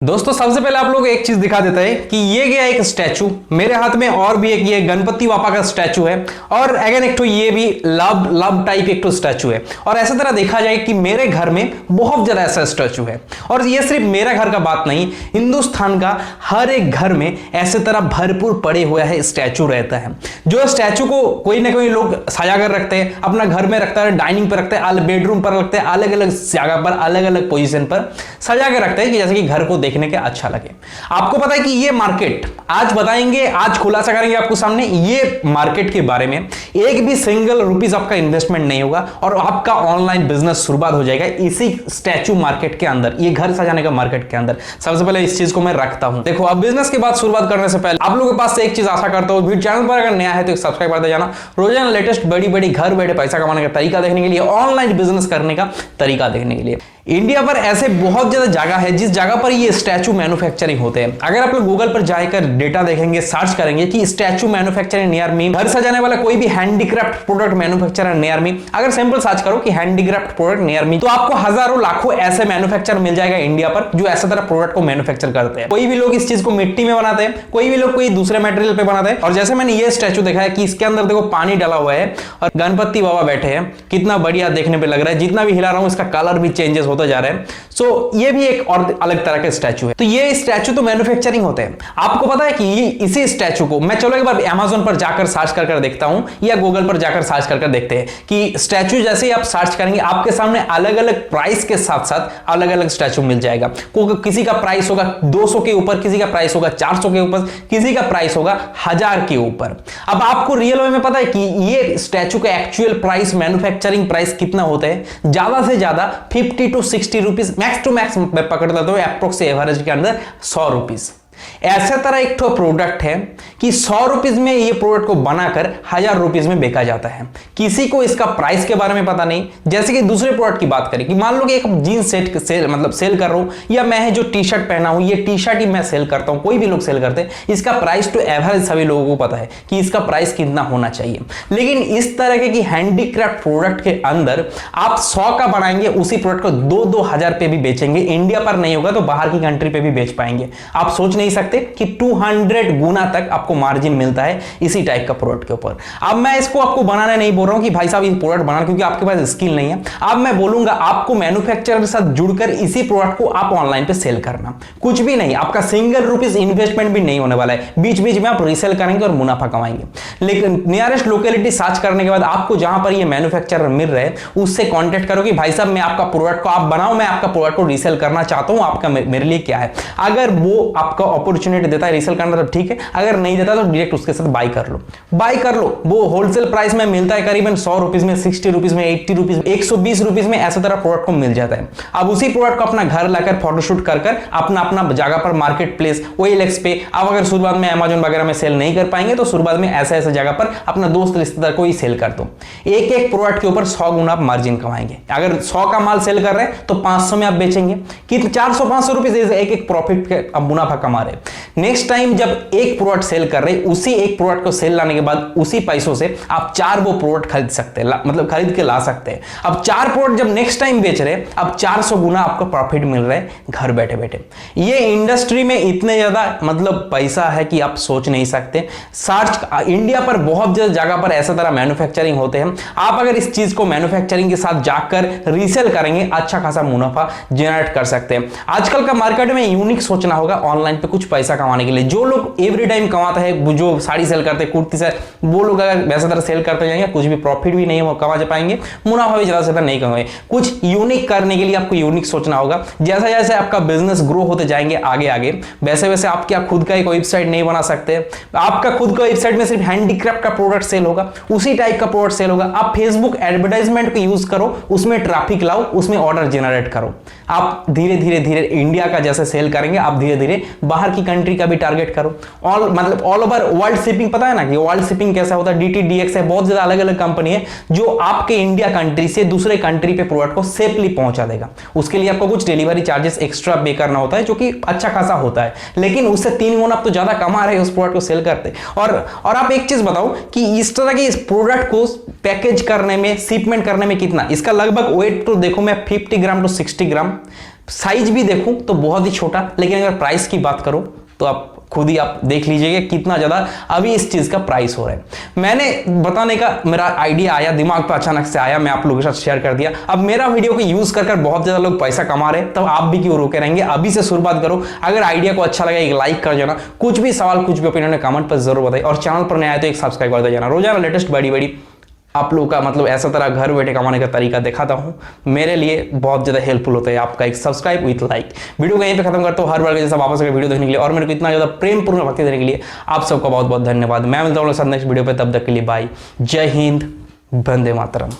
दोस्तों सबसे पहले आप लोग एक चीज दिखा देता है कि ये गया एक स्टैचू मेरे हाथ में और भी एक ये गणपति बापा का स्टैचू है और अगेन एक तो ये भी लव टाइप एक तो स्टैचू है। और ऐसा तरह देखा जाए कि मेरे घर में बहुत ज्यादा ऐसा स्टैचू है और ये सिर्फ मेरा घर का बात नहीं, हिंदुस्तान का हर एक घर में ऐसे तरह भरपूर पड़े हुआ है स्टैचू रहता है। जो स्टैचू को कोई ना कोई लोग सजा कर रखते हैं, अपना घर में रखता है, डाइनिंग पर रखते हैं, बेडरूम पर रखते हैं, अलग अलग जगह पर अलग अलग पोजीशन पर सजा कर रखते हैं कि जैसे कि घर को देखने के अच्छा लगे। आपको पता है कि ये मार्केट आज बताएंगे, आज खुलासा करेंगे आपको सामने ये मार्केट के बारे में। एक भी सिंगल रुपीस आपका इन्वेस्टमेंट नहीं होगा और आपका ऑनलाइन बिजनेस शुरुआत हो जाएगा इसी स्टैचू मार्केट के अंदर, ये घर सजाने का मार्केट के अंदर। सबसे पहले इस चीज को मैं रखता हूं। देखो, अब बिजनेस की बात शुरुआत करने से पहले आप लोगों के पास से एक चीज आशा करता हूं, वीडियो चैनल पर अगर नया है तो सब्सक्राइब करते जाना। रोजाना लेटेस्ट बड़ी बड़ी घर बैठे पैसा कमाने का तरीका देखने के लिए, ऑनलाइन बिजनेस करने का तरीका देखने के लिए। इंडिया पर ऐसे बहुत ज्यादा जगह है जिस जगह पर ये स्टैचू मैन्युफैक्चरिंग होते हैं। अगर आप लोग गूगल पर जाकर डेटा देखेंगे, सर्च करेंगे कि स्टैचू मैन्युफैक्चरिंग नियर मी, घर सजाने वाला कोई भी handicraft product manufacturer near me, अगर सिंपल सर्च करो कि हैंडीक्राफ्ट प्रोडक्ट नियर मी, तो आपको हजारों लाखों ऐसे मैन्युफैक्चर मिल जाएगा इंडिया पर जो ऐसा तरह प्रोडक्ट को मैन्युफैक्चर करते हैं। कोई भी लोग इस चीज को मिट्टी में बनाते हैं, कोई भी लोग कोई दूसरे मटेरियल पे बनाते हैं। और जैसे मैंने ये स्टैचू देखा है कि इसके अंदर देखो पानी डाला हुआ है और गणपति बाबा बैठे हैं, कितना बढ़िया देखने पे लग रहा है। जितना भी हिला रहा हूं इसका कलर भी चेंजेस होता जा रहा है। सो ये भी एक और अलग तरह का स्टैचू है। तो ये स्टैचू तो मैन्युफैक्चरिंग होते हैं। आपको पता है कि ये इसी स्टैचू को मैं चलो एक बार अमेज़न पर जाकर सर्च कर देखता हूं या गूगल पर जाकर सर्च कर देखते हैं कि स्टैचू जैसे ही आप सर्च करेंगे आपके सामने अलग अलग प्राइस के साथ साथ अलग अलग स्टैचू मिल जाएगा। किसी का प्राइस होगा 200 के ऊपर, किसी का प्राइस होगा 400 के ऊपर, किसी का प्राइस होगा 1000 के ऊपर। अब आपको रियल में पता है कि ये स्टैचू का एक्चुअल प्राइस, मैन्युफैक्चरिंग प्राइस कितना होता है? ज्यादा से ज्यादा 50 to 60 rupees, max to max मैं पकड़ लेता हूं एप्रोक्स एवरेज के अंदर 100 रुपीज। ऐसा तरह एक तो प्रोडक्ट है कि 100 रुपीज में ये प्रोडक्ट को बनाकर 1000 रुपीज में बेचा जाता है। किसी को इसका प्राइस के बारे में पता नहीं। जैसे कि दूसरे प्रोडक्ट की बात करें कि मान लो कि एक जींस सेट सेल कर रहा हूं, या मैं जो टी शर्ट पहना हूं ये टी शर्ट ही मैं सेल करता हूं, कोई भी लोग सेल करते हैं, इसका प्राइस तो एवरेज सभी लोगों को पता है कि इसका प्राइस कितना होना चाहिए। लेकिन इस तरह की हैंडीक्राफ्ट प्रोडक्ट के अंदर आप 100 का बनाएंगे, उसी प्रोडक्ट को 2-2000 पे भी बेचेंगे। इंडिया पर नहीं होगा तो बाहर की कंट्री पे भी बेच पाएंगे। आप सोच नहीं सकते कि 200 गुना तक आपको मार्जिन मिलता है इसी टाइप का प्रोडक्ट के ऊपर। अब मैं इसको आपको बनाने नहीं बोल रहा हूं कि भाई साहब ये प्रोडक्ट बनाना, क्योंकि आपके पास स्किल नहीं है। अब मैं बोलूंगा आपको मैन्युफैक्चरर के साथ जुड़कर इसी प्रोडक्ट को आप ऑनलाइन पे सेल करना। कुछ भी नहीं, आपका सिंगल रुपीस इन्वेस्टमेंट भी नहीं होने वाला है। बीच बीच में आप रीसेल करेंगे और मुनाफा कमाएंगे। लेकिन नियरेस्ट लोकेलिटी सर्च करने के बाद आपको जहां पर ये मैन्युफैक्चरर मिल रहे हैं उससे कॉन्टेक्ट करो कि भाई साहब मैं आपका प्रोडक्ट को आप बनाओ, मैं आपका प्रोडक्ट को रीसेल करना चाहता हूं, आपका मेरे लिए क्या है। अगर वो आपका अपॉर्चुनिटी देता है रीसेल करना तो ठीक है, अगर नहीं देता तो डायरेक्ट उसके साथ बाय कर लो। वो होलसेल प्राइस में मिलता है करीबन 100 रुपीज में, 60 रुपीज में, 80 रुपीज, 120 रुपीज में, ऐसा तरह प्रोडक्ट को मिल जाता है। अब उसी प्रोडक्ट को अपना घर लाकर फोटोशूट कर अपना जगह पर मार्केट प्लेस OLX पे, अब अगर शुरुआत में अमेज़न वगैरह में सेल नहीं कर पाएंगे तो शुरुआत में ऐसे जगह पर अपना दोस्त रिश्तेदार को ही सेल कर दो। एक एक प्रोडक्ट के ऊपर 100 गुना आप मार्जिन कमाएंगे। अगर 100 का माल सेल कर रहे हैं तो 500 में आप बेचेंगे कि 400-500 रुपीज एक एक प्रॉफिट के अब मुनाफा कमा रहे। नेक्स्ट टाइम जब एक प्रोडक्ट सेल कर रहे, उसी एक प्रोडक्ट को सेल लाने के बाद उसी पैसों से आप 4 वो प्रोडक्ट खरीद सकते हैं, मतलब खरीद के ला सकते हैं। अब 4 प्रोडक्ट जब नेक्स्ट टाइम बेच रहे, अब 400 गुना आपको प्रॉफिट मिल रहा है घर बैठे बैठे। ये इंडस्ट्री में इतने ज्यादा मतलब पैसा है कि आप सोच नहीं सकते। सर्च इंडिया पर बहुत ज्यादा जगह पर ऐसा तरह मैन्युफैक्चरिंग होते हैं। आप अगर इस चीज को मैन्युफैक्चरिंग के साथ जाकर रीसेल करेंगे, अच्छा खासा मुनाफा जनरेट कर सकते हैं। आजकल का मार्केट में यूनिक सोचना होगा ऑनलाइन पे कुछ पैसा कमाने के लिए। जो लोग एवरी टाइम कमाता है, जो साड़ी सेल करते हैं, कुर्ती से, वो लोग अगर वैसा तरह सेल करते जाएंगे कुछ भी प्रॉफिट भी नहीं कमा पाएंगे, मुनाफा भी ज्यादा से ज्यादा नहीं कमाएंगे। कुछ यूनिक करने के लिए आपको यूनिक सोचना होगा। जैसे जैसे आपका बिजनेस ग्रो होते जाएंगे आगे वैसे वैसे आप क्या खुद का एक वेबसाइट नहीं बना सकते? आपका खुद का वेबसाइट में सिर्फ हैंडीक्राफ्ट का प्रोडक्ट सेल होगा, उसी टाइप का प्रोडक्ट सेल होगा। आप फेसबुक एडवर्टाइजमेंट को यूज करो, उसमें ट्रैफिक लाओ, उसमें ऑर्डर जनरेट करो। आप धीरे धीरे इंडिया का जैसे सेल करेंगे, आप धीरे धीरे बाहर की कंट्री का भी टारगेट करो। मतलब ऑल ओवर वर्ल्ड शिपिंग, पता है ना कि वर्ल्ड शिपिंग कैसा होता है? DTDX है, बहुत ज्यादा अलग अलग कंपनी है जो आपके इंडिया कंट्री से दूसरे कंट्री पे प्रोडक्ट को सेफली पहुंचा देगा। उसके लिए आपको कुछ डिलीवरी चार्जेस एक्स्ट्रा पे करना होता है जो कि अच्छा खासा होता है, लेकिन उससे 3 गुना आप तो ज्यादा कमा रहे हैं उस प्रोडक्ट को सेल करते। और आप एक चीज बताओ कि इस तरह के इस प्रोडक्ट को पैकेज करने में, शिपमेंट करने में कितना इसका लगभग वेट तो देखो मैं 50 ग्राम to 60 ग्राम साइज भी देखूं तो बहुत ही छोटा, लेकिन अगर प्राइस की बात करो तो आप खुद ही आप देख लीजिएगा कितना ज्यादा अभी इस चीज का प्राइस हो रहा है। मैंने बताने का मेरा आइडिया आया, दिमाग पर अचानक से आया, मैं आप लोगों के साथ शेयर कर दिया। अब मेरा वीडियो को यूज कर बहुत ज्यादा लोग पैसा कमा रहे हैं, तब आप भी क्यों रोके रहेंगे? अभी से शुरुआत करो। अगर आइडिया को अच्छा लगा एक लाइक कर जाना, कुछ भी सवाल कुछ भी ओपिनियन कमेंट पर जरूर बताइए, और चैनल पर नया आए तो एक सब्सक्राइब कर दे जाना। रोजाना लेटेस्ट बड़ी आप लोगों का मतलब ऐसा तरह घर बैठे कमाने का तरीका दिखाता हूं, मेरे लिए बहुत ज्यादा हेल्पफुल होता है आपका एक सब्सक्राइब विद लाइक। वीडियो को यहीं पे खत्म करता हूं। हर बार जैसा वापस आकर वीडियो देखने के लिए और मेरे को इतना ज्यादा प्रेमपूर्ण भक्ति देने के लिए आप सबका बहुत बहुत धन्यवाद। मैं मिलता हूं नेक्स्ट वीडियो पे, तब तक के लिए बाय, जय हिंद, वंदे मातरम।